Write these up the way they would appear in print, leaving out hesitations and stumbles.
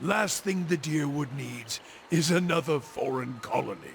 Last thing the Deerwood needs is another foreign colony.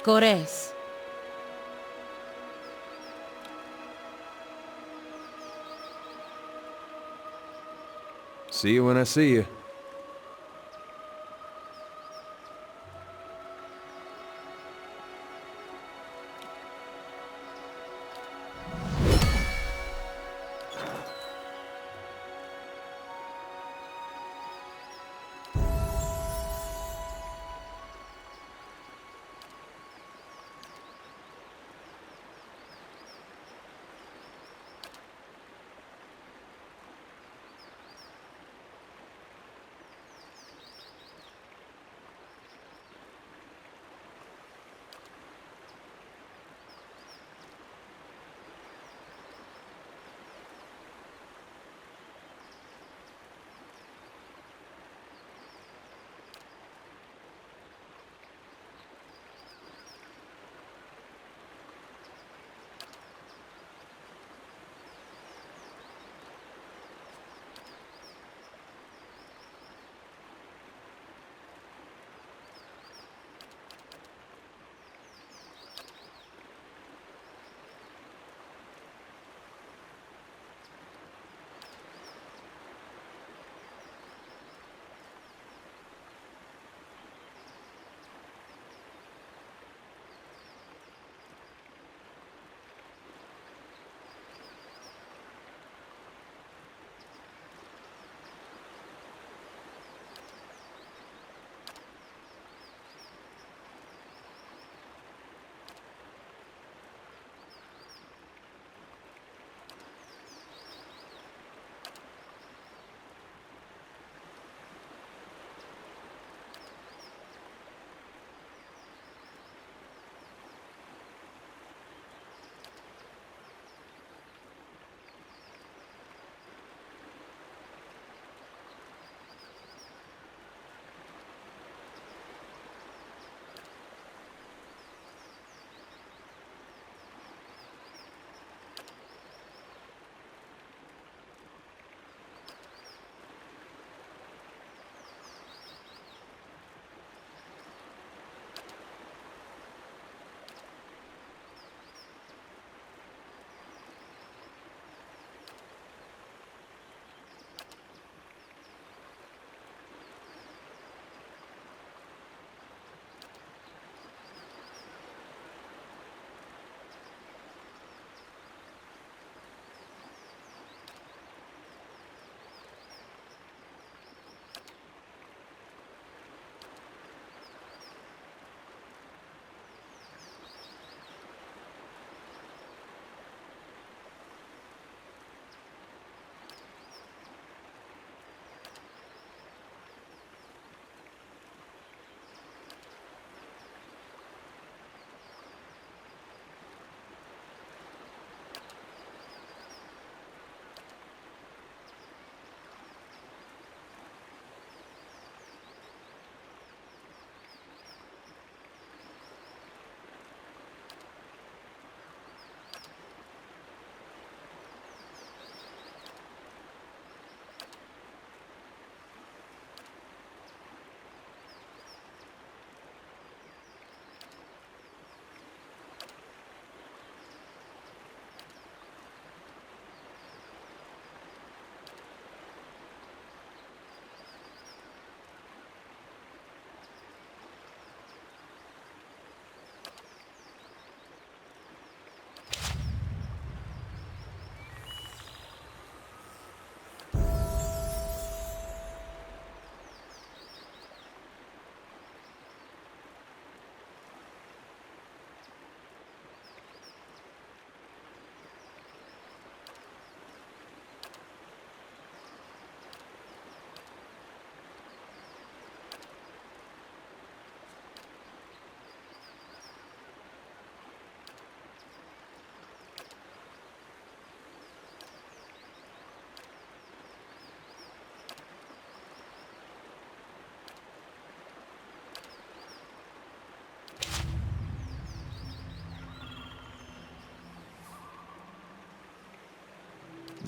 Cores. See you when I see you.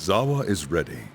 Zawa is ready.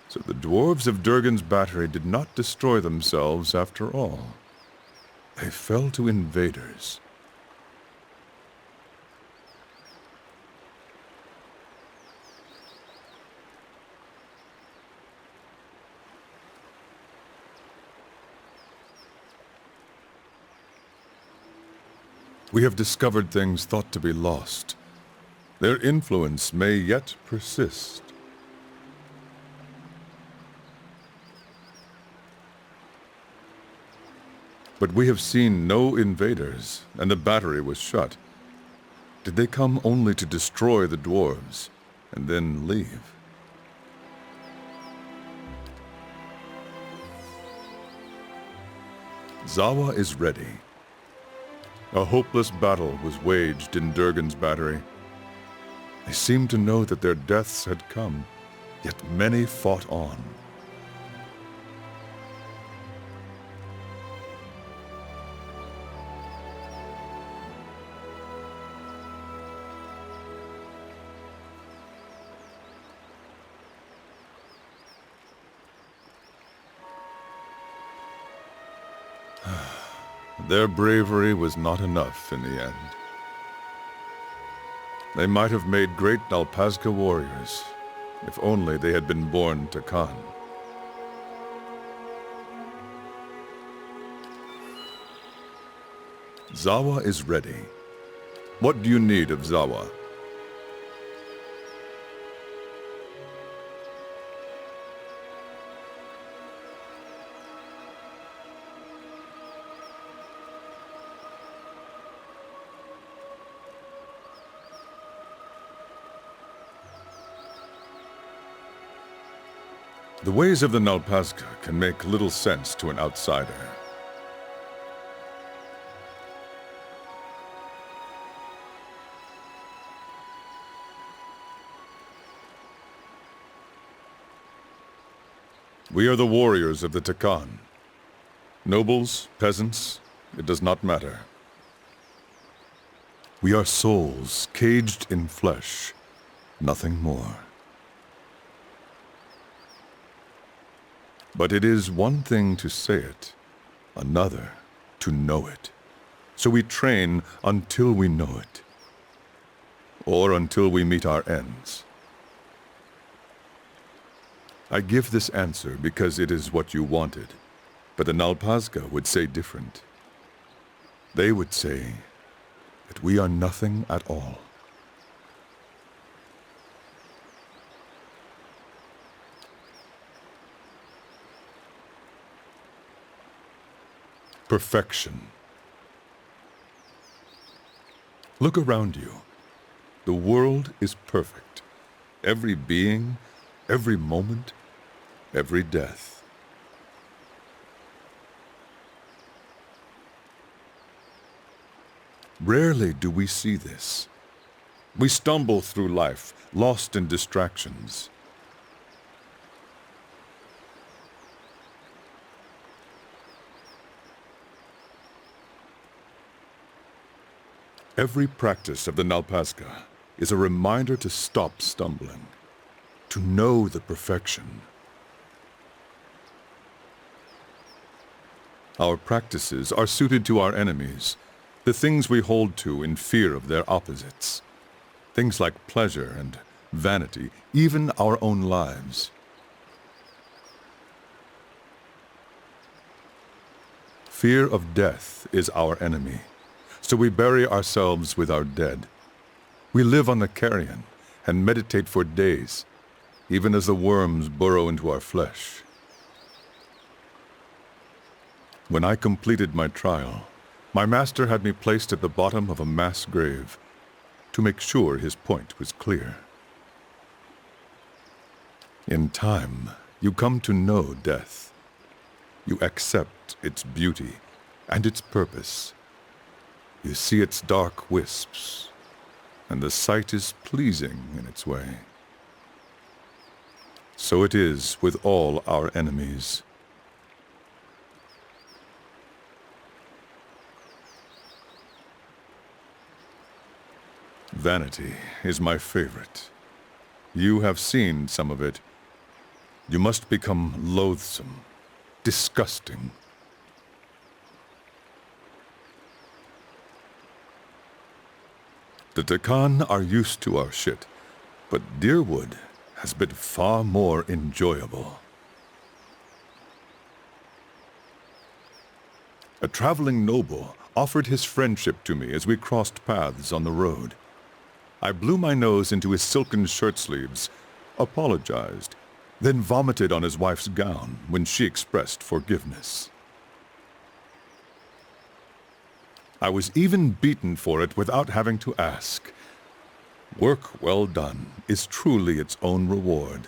So the dwarves of Durgan's battery did not destroy themselves after all. They fell to invaders. We have discovered things thought to be lost. Their influence may yet persist. But we have seen no invaders, and the battery was shut. Did they come only to destroy the dwarves, and then leave? Zawa is ready. A hopeless battle was waged in Durgan's battery. They seemed to know that their deaths had come, yet many fought on. Their bravery was not enough in the end. They might have made great Nalpazga warriors, if only they had been born to Khan. Zawa is ready. What do you need of Zawa? The ways of the Nalpazga can make little sense to an outsider. We are the warriors of the Takan. Nobles, peasants, it does not matter. We are souls caged in flesh, nothing more. But it is one thing to say it, another to know it. So we train until we know it, or until we meet our ends. I give this answer because it is what you wanted, but the Nalpazga would say different. They would say that we are nothing at all. Perfection. Look around you. The world is perfect. Every being, every moment, every death. Rarely do we see this. We stumble through life, lost in distractions. Every practice of the Nalpazga is a reminder to stop stumbling, to know the perfection. Our practices are suited to our enemies, the things we hold to in fear of their opposites. Things like pleasure and vanity, even our own lives. Fear of death is our enemy. So we bury ourselves with our dead. We live on the carrion and meditate for days, even as the worms burrow into our flesh. When I completed my trial, my master had me placed at the bottom of a mass grave to make sure his point was clear. In time, you come to know death. You accept its beauty and its purpose. You see its dark wisps, and the sight is pleasing in its way. So it is with all our enemies. Vanity is my favorite. You have seen some of it. You must become loathsome, disgusting. The Dakan are used to our shit, but Deerwood has been far more enjoyable. A traveling noble offered his friendship to me as we crossed paths on the road. I blew my nose into his silken shirt sleeves, apologized, then vomited on his wife's gown when she expressed forgiveness. I was even beaten for it without having to ask. Work well done is truly its own reward.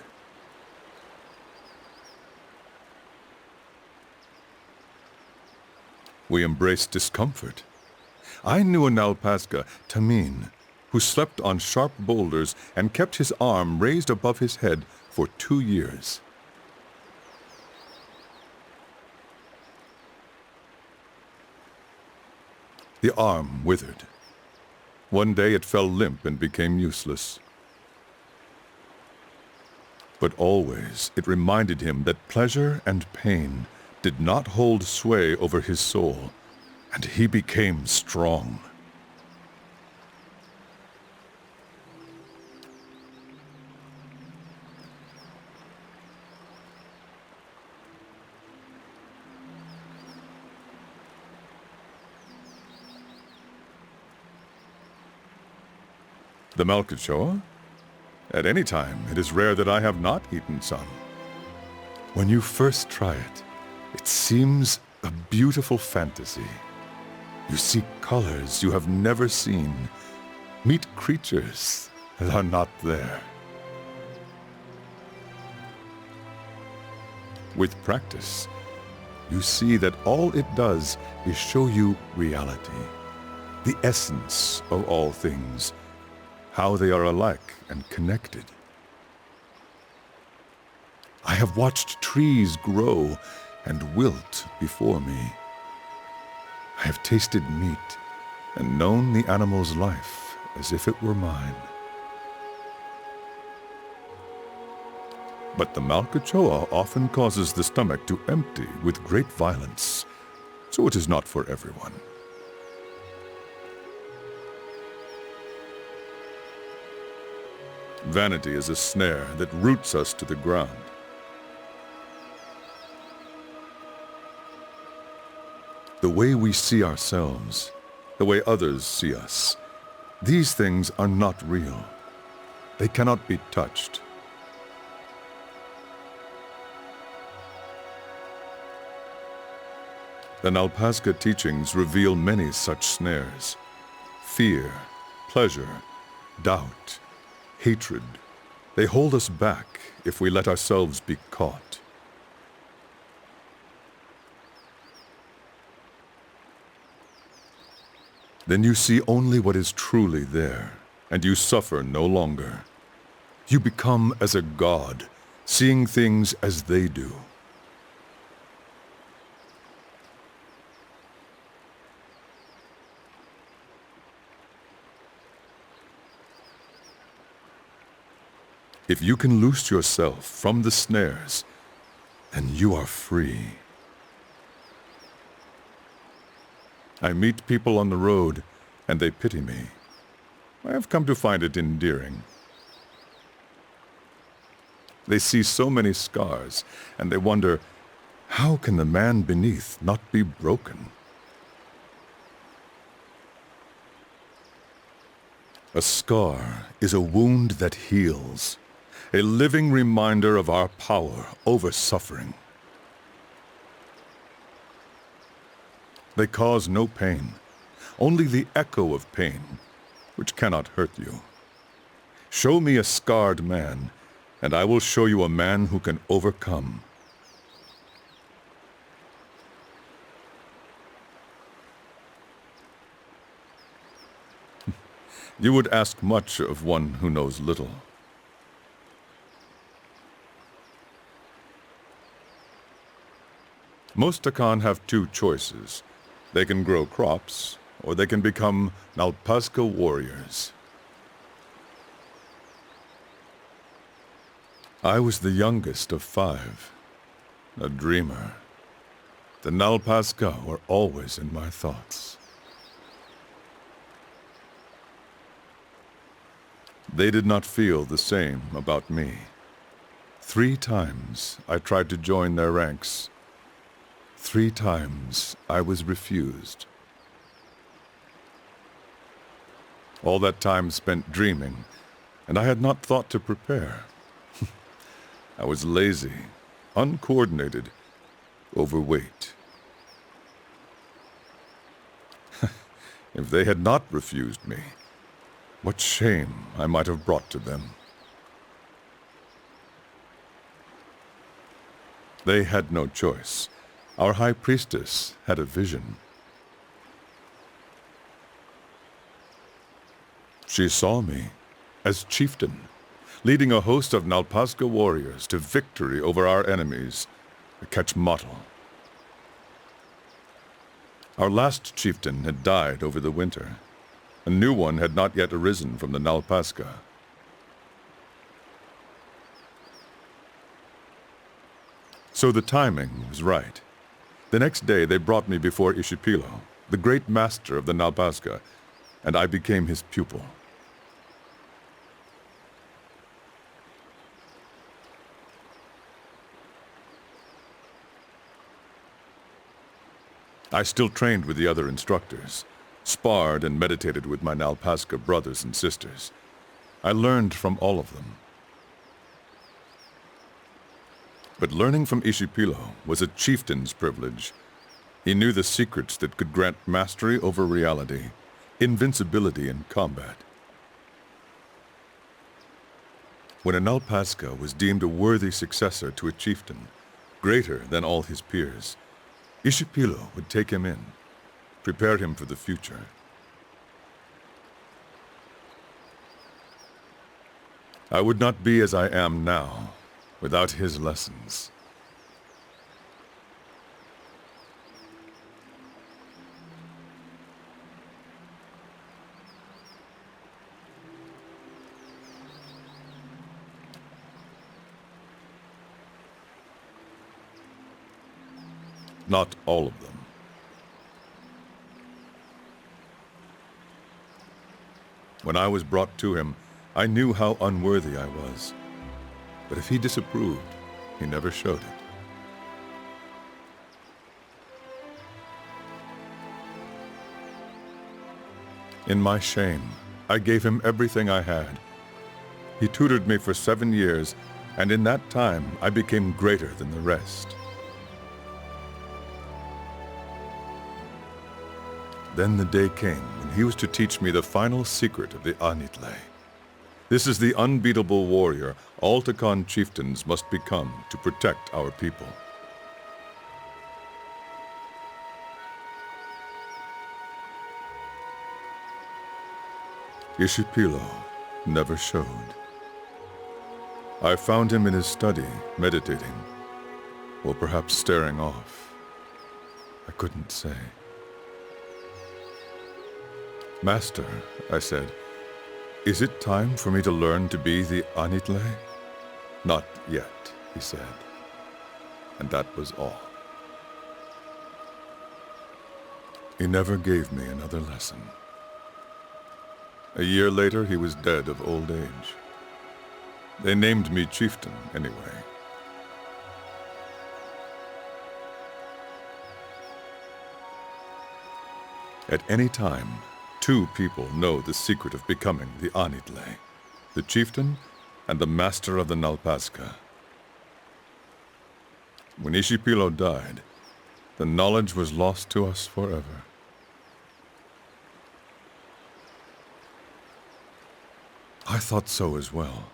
We embraced discomfort. I knew an Alpazga, Tamin, who slept on sharp boulders and kept his arm raised above his head for 2 years. The arm withered. One day it fell limp and became useless. But always it reminded him that pleasure and pain did not hold sway over his soul, and he became strong. The Malkachoa? At any time, it is rare that I have not eaten some. When you first try it, it seems a beautiful fantasy. You see colors you have never seen, meet creatures that are not there. With practice, you see that all it does is show you reality, the essence of all things, how they are alike and connected. I have watched trees grow and wilt before me. I have tasted meat and known the animal's life as if it were mine. But the Malkachoa often causes the stomach to empty with great violence, so it is not for everyone. Vanity is a snare that roots us to the ground. The way we see ourselves, the way others see us, these things are not real. They cannot be touched. The Alpazga teachings reveal many such snares. Fear, pleasure, doubt, hatred. They hold us back if we let ourselves be caught. Then you see only what is truly there, and you suffer no longer. You become as a god, seeing things as they do. If you can loose yourself from the snares, then you are free. I meet people on the road, and they pity me. I have come to find it endearing. They see so many scars, and they wonder, how can the man beneath not be broken? A scar is a wound that heals, a living reminder of our power over suffering. They cause no pain, only the echo of pain, which cannot hurt you. Show me a scarred man, and I will show you a man who can overcome. You would ask much of one who knows little. Most Dakan have two choices. They can grow crops, or they can become Alpazga warriors. I was the youngest of 5, a dreamer. The Nalpazga were always in my thoughts. They did not feel the same about me. 3 times I tried to join their ranks. 3 times I was refused. All that time spent dreaming, and I had not thought to prepare. I was lazy, uncoordinated, overweight. If they had not refused me, what shame I might have brought to them. They had no choice. Our high priestess had a vision. She saw me as chieftain, leading a host of Nalpazga warriors to victory over our enemies, the Quechmatl. Our last chieftain had died over the winter. A new one had not yet arisen from the Nalpazga. So the timing was right. The next day they brought me before Ishipilo, the great master of the Nalpazga, and I became his pupil. I still trained with the other instructors, sparred and meditated with my Nalpazga brothers and sisters. I learned from all of them. But learning from Ishipilo was a chieftain's privilege. He knew the secrets that could grant mastery over reality, invincibility in combat. When a Nalpazga was deemed a worthy successor to a chieftain, greater than all his peers, Ishipilo would take him in, prepare him for the future. I would not be as I am now without his lessons. Not all of them. When I was brought to him, I knew how unworthy I was. But if he disapproved, he never showed it. In my shame, I gave him everything I had. He tutored me for 7 years, and in that time I became greater than the rest. Then the day came when he was to teach me the final secret of the Anitle. This is the unbeatable warrior all Takan chieftains must become to protect our people. Ishipilo never showed. I found him in his study, meditating, or perhaps staring off. I couldn't say. Master, I said, is it time for me to learn to be the Anitle? Not yet, he said. And that was all. He never gave me another lesson. A year later, he was dead of old age. They named me chieftain anyway. At any time, 2 people know the secret of becoming the Anitle, the chieftain and the master of the Nalpazga. When Ishipilo died, the knowledge was lost to us forever. I thought so as well.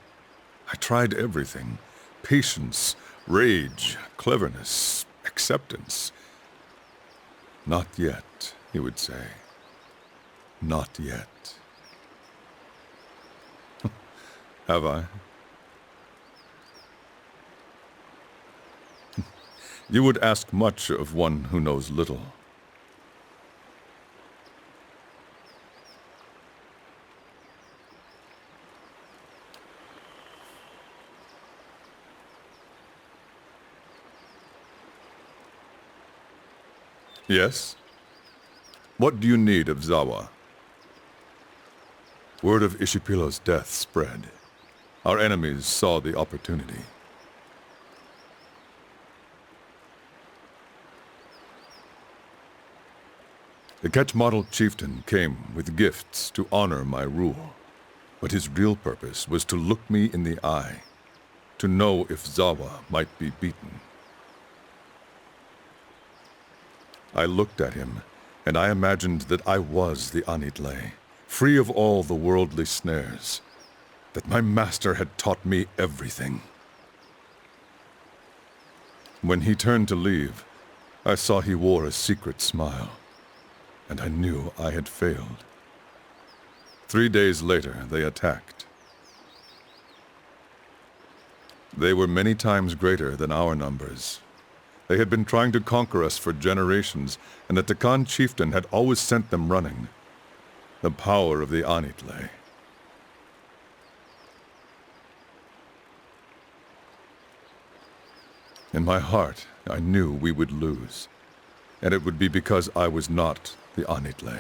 I tried everything: patience, rage, cleverness, acceptance. Not yet, he would say. Not yet. Have I? You would ask much of one who knows little. Yes? What do you need of Zawa? Word of Ishipilo's death spread. Our enemies saw the opportunity. The Quechmatl chieftain came with gifts to honor my rule, but his real purpose was to look me in the eye, to know if Zawa might be beaten. I looked at him, and I imagined that I was the Anitle, free of all the worldly snares, that my master had taught me everything. When he turned to leave, I saw he wore a secret smile, and I knew I had failed. 3 days later, they attacked. They were many times greater than our numbers. They had been trying to conquer us for generations, and the Takan chieftain had always sent them running. The power of the Anitle. In my heart, I knew we would lose, and it would be because I was not the Anitle.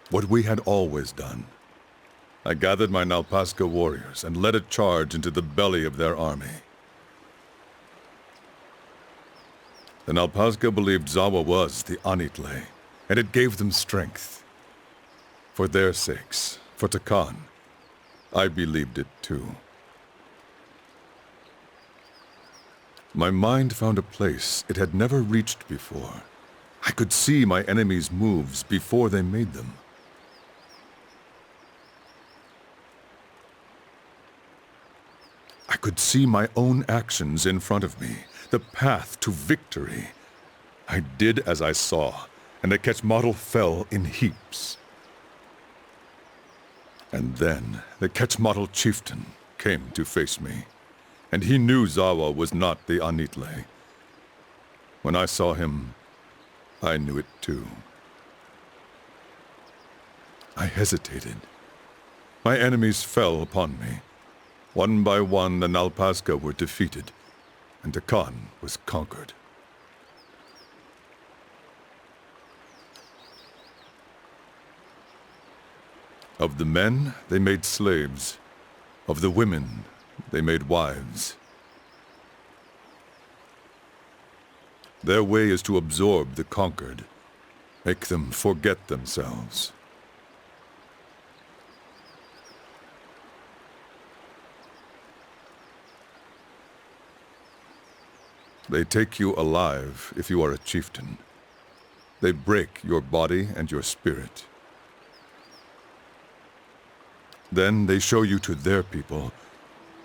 What we had always done. I gathered my Nalpasca warriors and led a charge into the belly of their army. The Nalpasca believed Zawa was the Anitle, and it gave them strength. For their sakes, for Takan, I believed it too. My mind found a place it had never reached before. I could see my enemies' moves before they made them. I could see my own actions in front of me, the path to victory. I did as I saw, and the Quechmatl fell in heaps. And then the Quechmatl chieftain came to face me, and he knew Zawa was not the Anitle. When I saw him, I knew it too. I hesitated. My enemies fell upon me. One by one, the Nalpasca were defeated, and Takan was conquered. Of the men, they made slaves. Of the women, they made wives. Their way is to absorb the conquered, make them forget themselves. They take you alive if you are a chieftain. They break your body and your spirit. Then they show you to their people,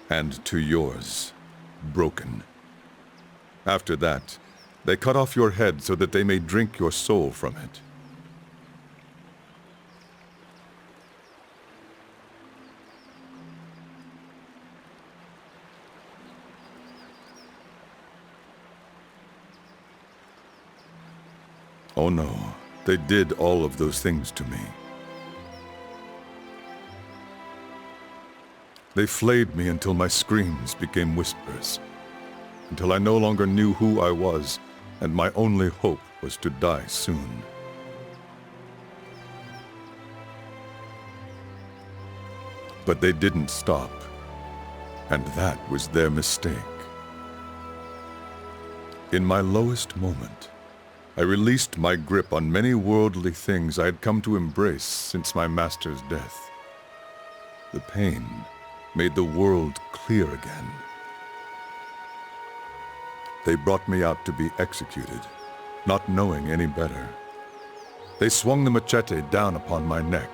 and to yours, broken. After that, they cut off your head so that they may drink your soul from it. Oh no, they did all of those things to me. They flayed me until my screams became whispers, until I no longer knew who I was, and my only hope was to die soon. But they didn't stop, and that was their mistake. In my lowest moment, I released my grip on many worldly things I had come to embrace since my master's death. The pain made the world clear again. They brought me out to be executed, not knowing any better. They swung the machete down upon my neck,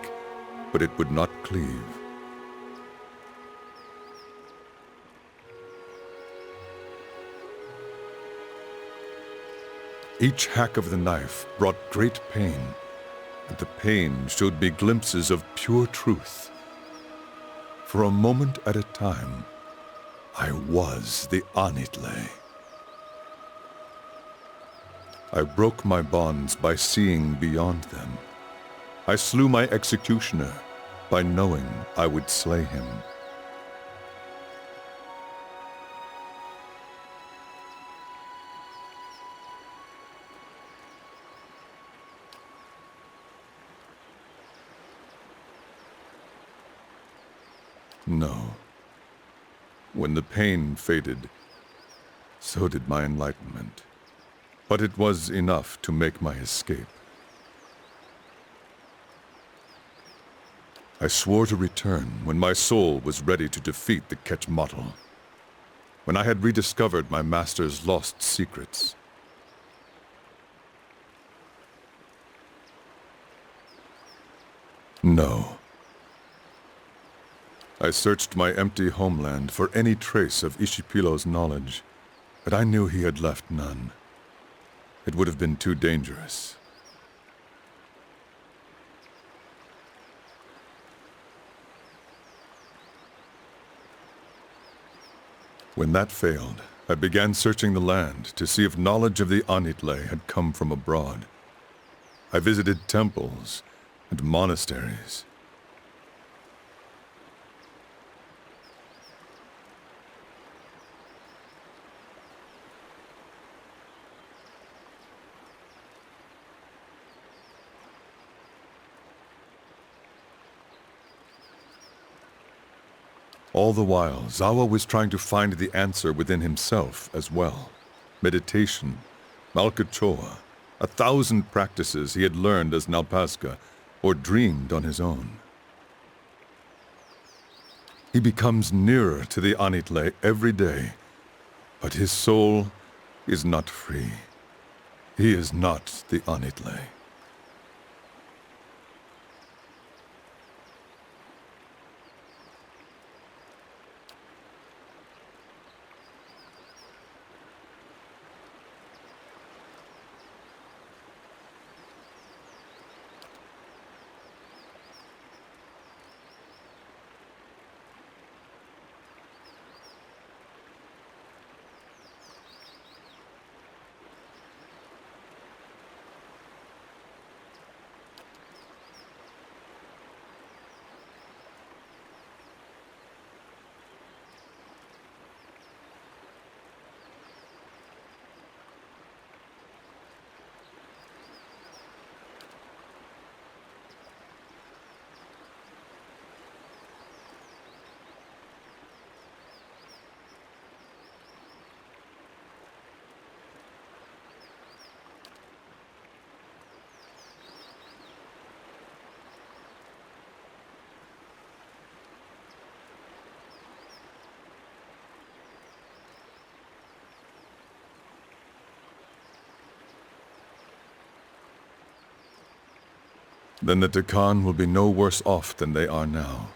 but it would not cleave. Each hack of the knife brought great pain, and the pain showed me glimpses of pure truth. For a moment at a time, I was the Anitle. I broke my bonds by seeing beyond them. I slew my executioner by knowing I would slay him. No. When the pain faded, so did my enlightenment. But it was enough to make my escape. I swore to return when my soul was ready to defeat the Quetzalcoatl, when I had rediscovered my master's lost secrets. No. I searched my empty homeland for any trace of Ishipilo's knowledge, but I knew he had left none. It would have been too dangerous. When that failed, I began searching the land to see if knowledge of the Anitle had come from abroad. I visited temples and monasteries. All the while, Zakua was trying to find the answer within himself as well. Meditation, Malkachoa, 1,000 practices he had learned as Nalpazga or dreamed on his own. He becomes nearer to the Anitle every day, but his soul is not free. He is not the Anitle. Then the Takan will be no worse off than they are now.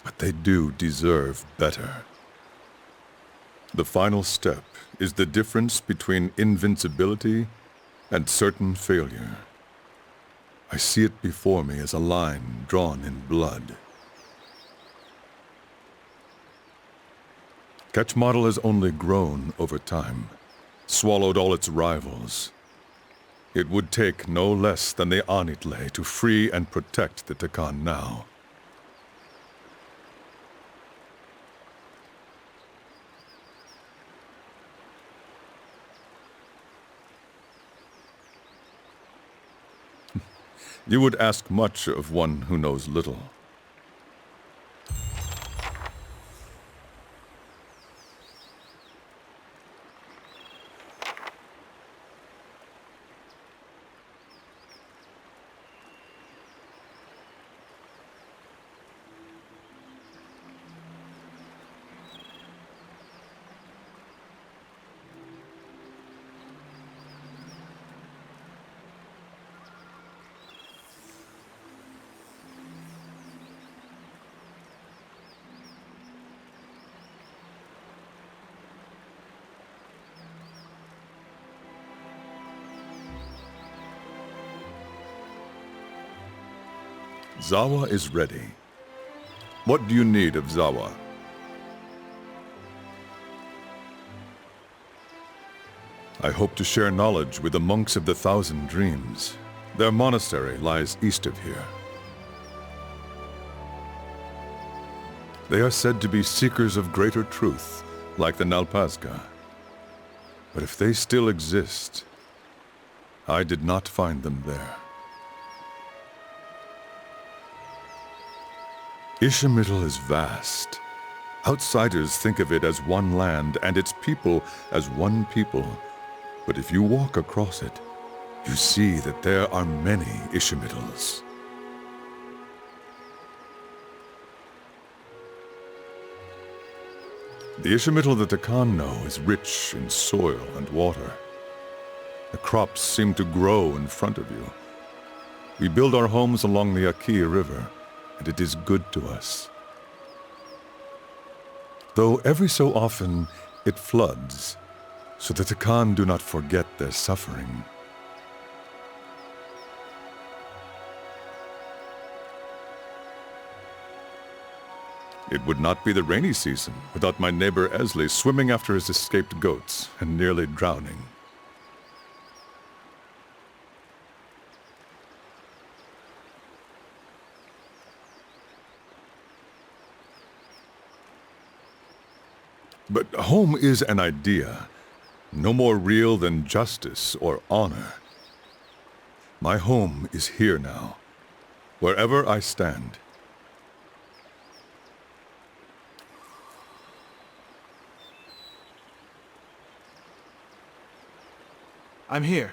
But they do deserve better. The final step is the difference between invincibility and certain failure. I see it before me as a line drawn in blood. Quetzalcoatl has only grown over time, swallowed all its rivals. It would take no less than the Anitle to free and protect the Takan now. You would ask much of one who knows little. Zakua is ready. What do you need of Zakua? I hope to share knowledge with the monks of the Thousand Dreams. Their monastery lies east of here. They are said to be seekers of greater truth, like the Nalpazga. But if they still exist, I did not find them there. Ishamael is vast. Outsiders think of it as one land and its people as one people. But if you walk across it, you see that there are many Ishamaels. The Ishamael that the Khan know is rich in soil and water. The crops seem to grow in front of you. We build our homes along the Akir River, and it is good to us. Though every so often it floods, so that the Khan do not forget their suffering. It would not be the rainy season without my neighbor Esley swimming after his escaped goats and nearly drowning. But home is an idea, no more real than justice or honor. My home is here now, wherever I stand. I'm here.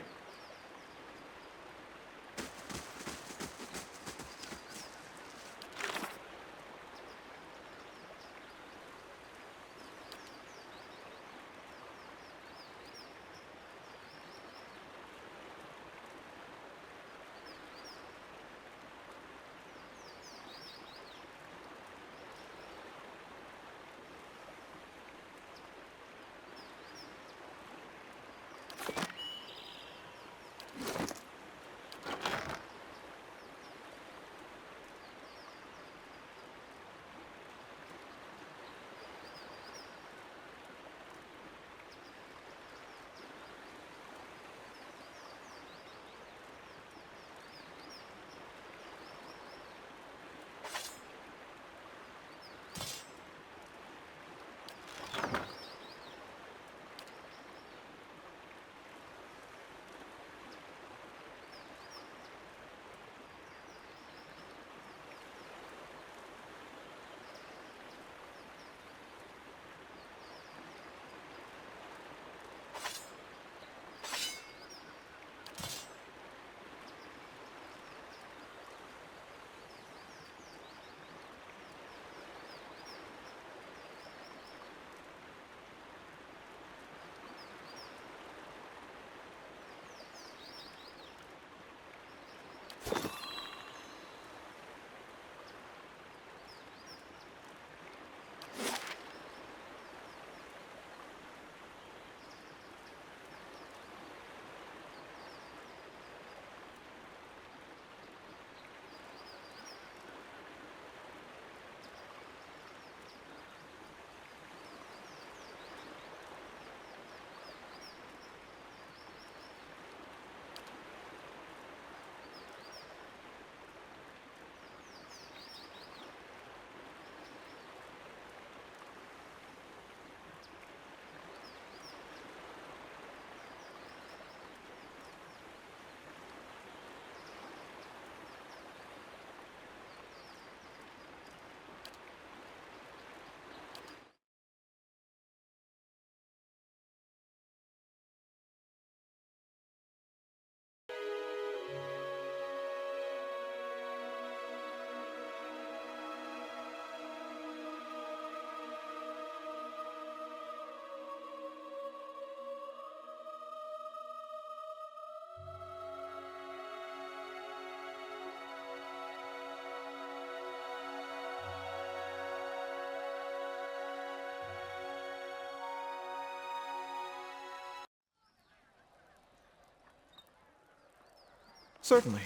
Certainly.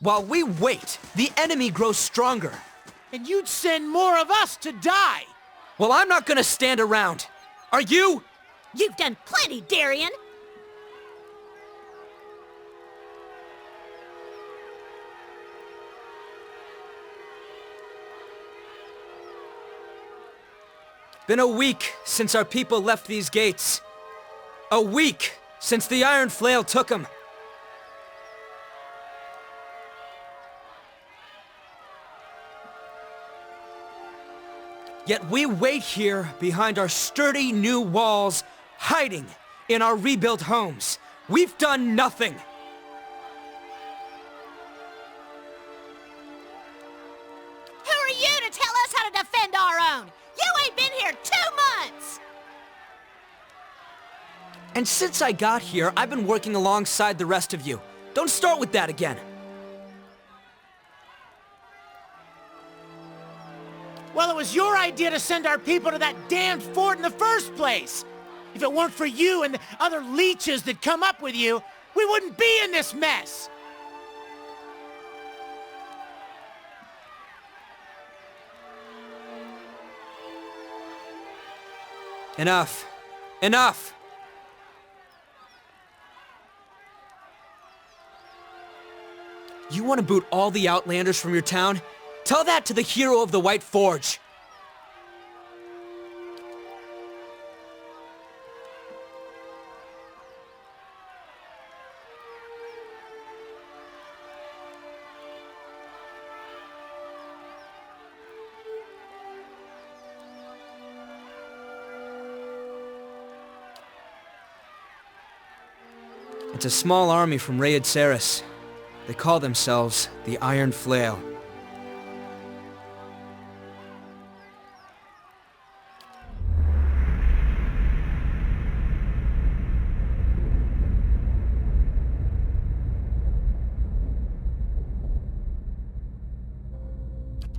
While we wait, the enemy grows stronger. And you'd send more of us to die! Well, I'm not gonna stand around. Are you? You've done plenty, Darien! Been a week since our people left these gates. A week since the Iron Flail took them. Yet we wait here behind our sturdy new walls, hiding in our rebuilt homes. We've done nothing. Who are you to tell us how to defend our own? You ain't been here 2 months! And since I got here, I've been working alongside the rest of you. Don't start with that again. Well, it was your idea to send our people to that damned fort in the first place. If it weren't for you and the other leeches that come up with you, we wouldn't be in this mess. Enough. Enough! You want to boot all the Outlanders from your town? Tell that to the hero of the White Forge. It's a small army from Raid Saris. They call themselves the Iron Flail.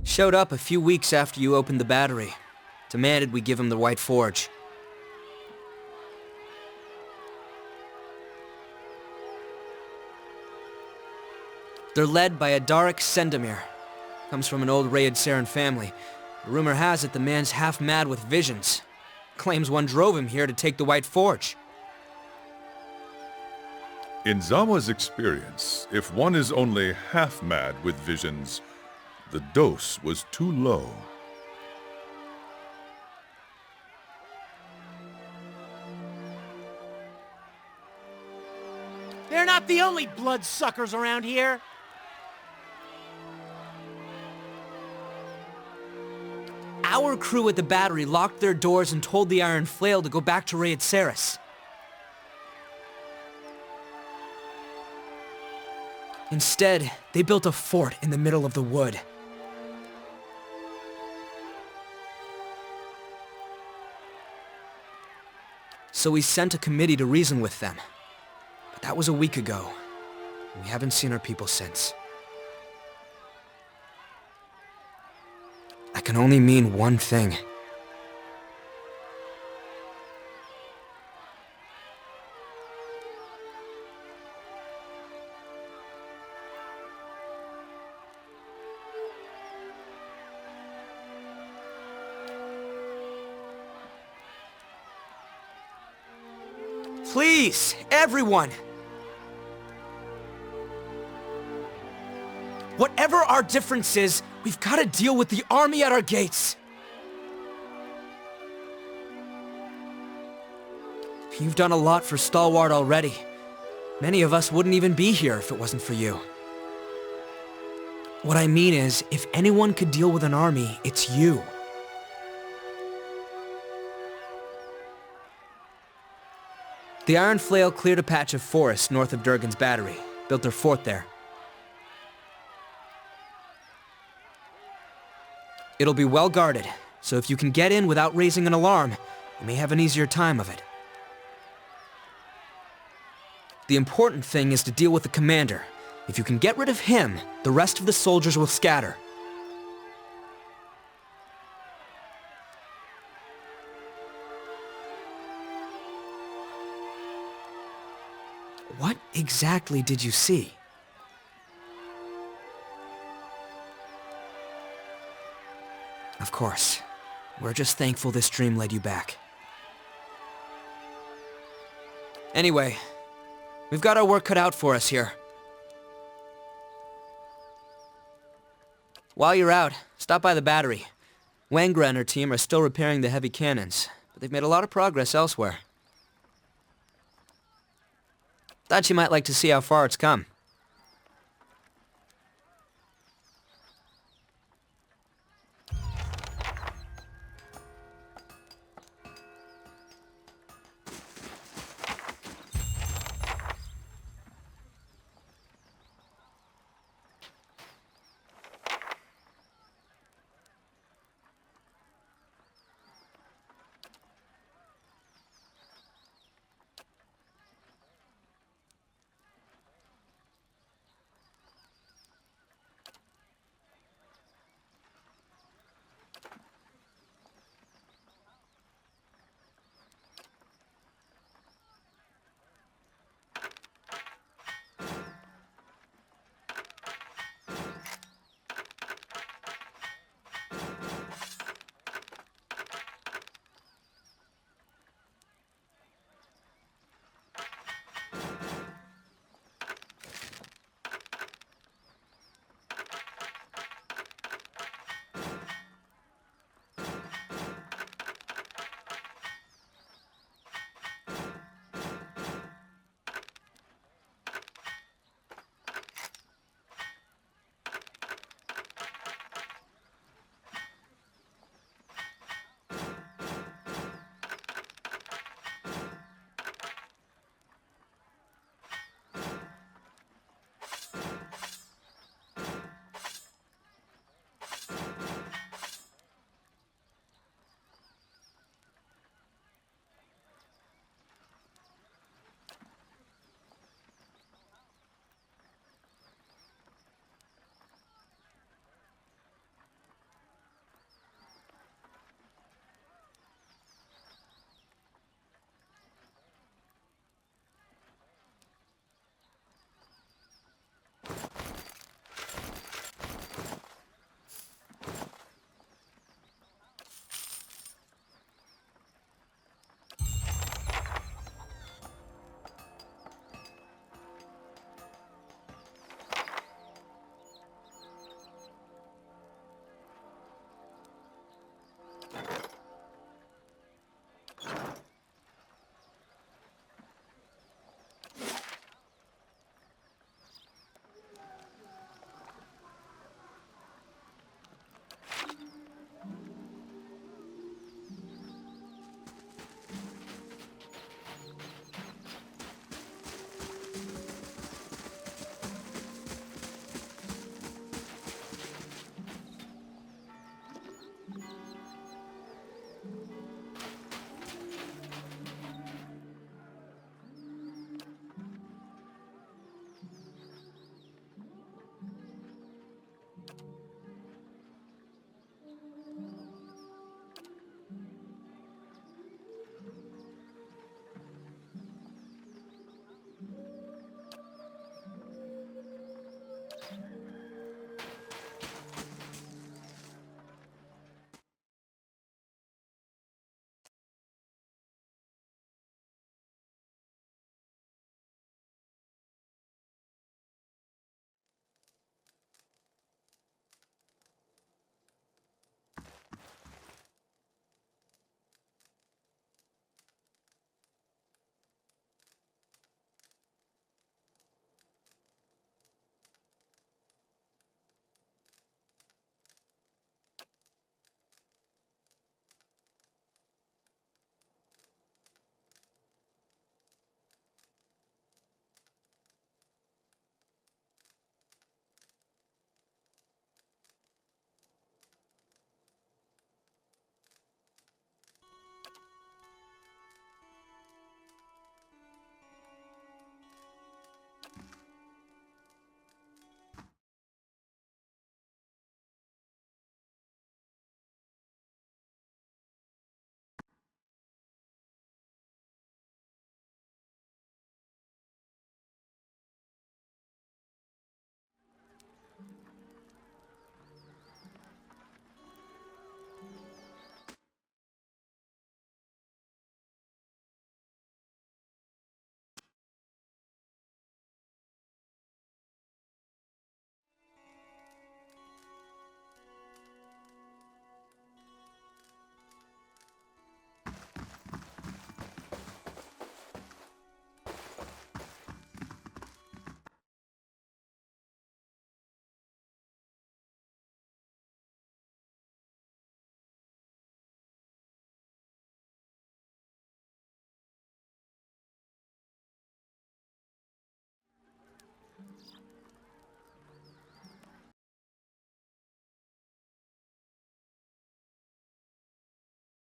Showed up a few weeks after you opened the battery. Demanded we give him the White Forge. They're led by Adaric Sendamir. Comes from an old Raid Saren family. Rumor has it the man's half mad with visions. Claims one drove him here to take the White Forge. In Zawa's experience, if one is only half mad with visions, the dose was too low. They're not the only bloodsuckers around here. Our crew at the battery locked their doors and told the Iron Flail to go back to Raid Saris. Instead, they built a fort in the middle of the wood. So we sent a committee to reason with them. But that was a week ago. And we haven't seen our people since. That can only mean one thing. Please, everyone! Whatever our difference is, we've got to deal with the army at our gates. You've done a lot for Stalwart already. Many of us wouldn't even be here if it wasn't for you. What I mean is, if anyone could deal with an army, it's you. The Iron Flail cleared a patch of forest north of Durgan's battery, built their fort there. It'll be well guarded, so if you can get in without raising an alarm, you may have an easier time of it. The important thing is to deal with the commander. If you can get rid of him, the rest of the soldiers will scatter. What exactly did you see? Of course. We're just thankful this dream led you back. Anyway, we've got our work cut out for us here. While you're out, stop by the battery. Wangra and her team are still repairing the heavy cannons, but they've made a lot of progress elsewhere. Thought you might like to see how far it's come.